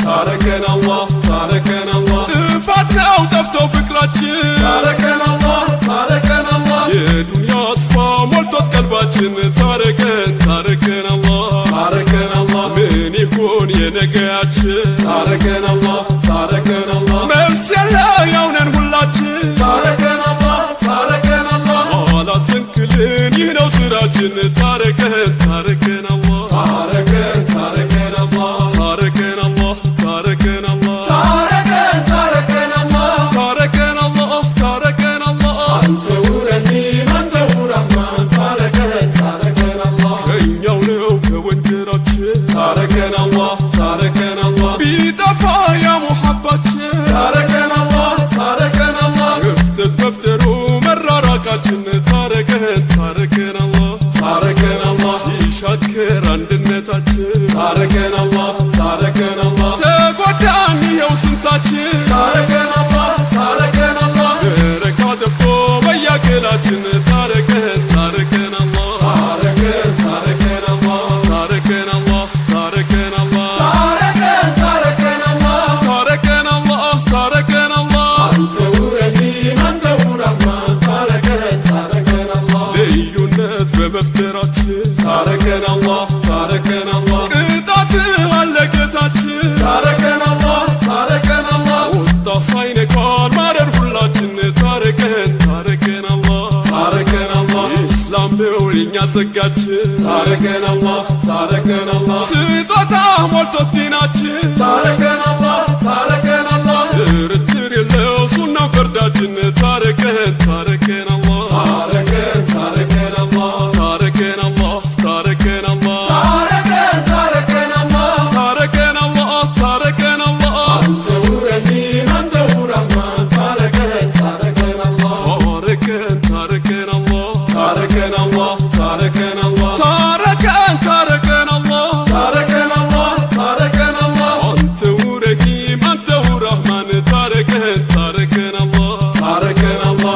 ታረከን አላህ ጥፋት ነው ጠፍቶ ፍቅራችን ታረከን አላህ የዱንያ አስፋ ሞልቶት ቀልባችን ታረከን አላህ ምን ይሁን የነገያችን ታረከን አላህ መልስ ያው ነን ሁላችን ታረከን አላህ አላዘንክልን ይህ ነው ስራችን ታረከን አላህ ታረከን አላህ ቢጠፋ ያ ሙሐባችን ታረከን አላህ መፍተሩ መራራቃችን ታረከን አላህ ሲሻክር አንድነታችን ታረከን አላህ ተጎዳን ይኸው ስንታችን ታረከን አላህ በረካ ጠፍቶ በያገላችን ታረከን አላህ በመፍጠራችን ታረከን አላህ ቅጣት አለ ጌታችን ታረከን አላህ ወጣ ሳይነካን ማረር ሁላችን ታረከን አላህ ኢስላም ነው የኛ ጸጋችን ታረከን አላህ ስጦታ ሞልቶት ዲናችን ታረከን አላህ ጥርጥር የለው ሱና ፈርዳችን ታረከን አላህ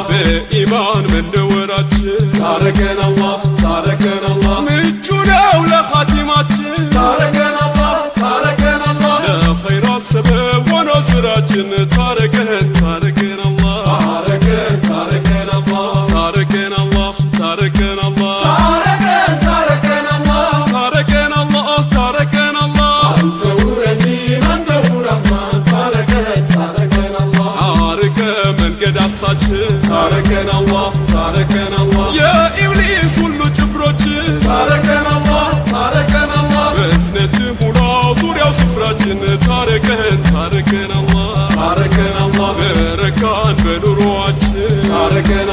በኢማን መነወራችን ታረከን አላህ ምቹ ነው ለኻቲማችን ታረከን አላህ ለኸይራ ሰበብ ሆኖ ስራችን ታረከን አላህ ታረከን አላህ የኢብሊስ ሁሉ ጭፍሮች ታረከን አላህ በእዝነት ሙላ ዙሪያው ስፍራችን ታረከን አላህ በረካን በኑሮአችን ታረከን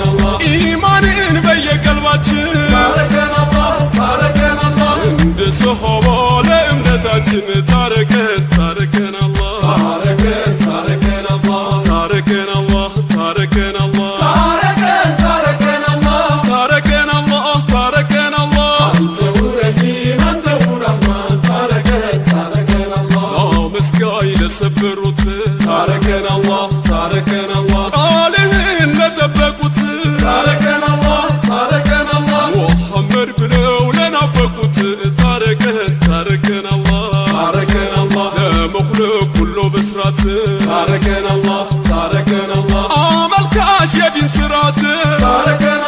አላህ ኢማንን በየቀልባችን ታረከን አላህ እንደ ሰሃባ ለእምነታችን ታረከን አላህ ለሰበሩት ታረከን አላህ ቃልህን ለጠበቁት ታረከን አላህ ሙሐመድ ብለው ለናፈቁት ታረከን አላህ ለመኽሉቅ ሁሉ ብስራት ታረከን አላህ አመልካች የዲን ስራት ታረከን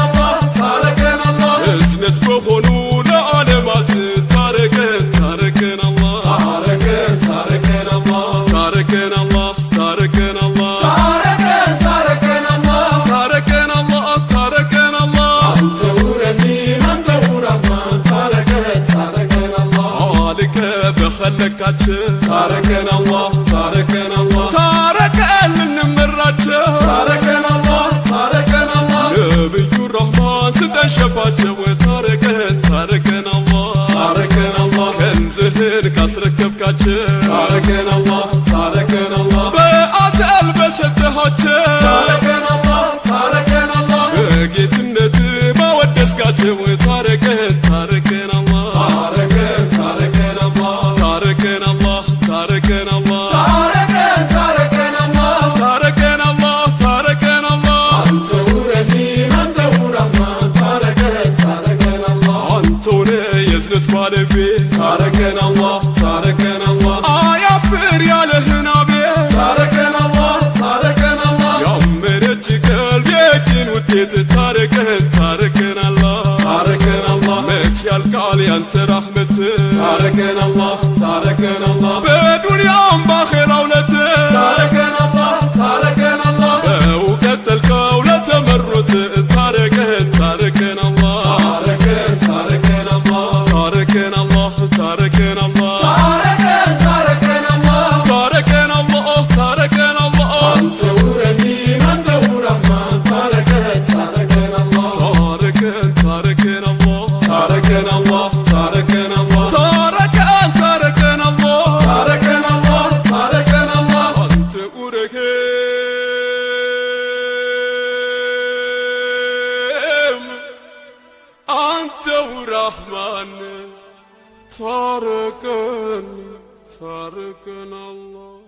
አላህ እዝነት በሆኑ ለዓለማት ታረከን አላህ በኸለቃችን ታረከን አላህ ታረከን ልንመራቸው ታረከን አላህ ነብዩ ረህማን ስጠን ሸፋቸው ታረከን አላህ ከንዝህን ካስረከብካቸው ታረከን አላህ በአዘል በሰጠሃቸው ታረከን አላህ በጌትነት ማወደስካቸው ታረከን አላህ አንተ ሆነ የዝነት ባለቤት ታረከን አላህ تاركنا الله تاركنا الله بدنيا باخرة ولته تاركنا الله تاركنا الله وقتلك ولا تمرت تاركنا الله تاركنا الله تاركنا الله تاركنا الله تاركنا الله تاركنا الله تاركنا الله أنت ورحيم أنت ورحمن تاركنا الله تاركنا الله تاركنا الله تاركنا الله تاركنا الله تاركنا الله تاركنا الله أنت ورحيم أنت ورحمن تاركنا الله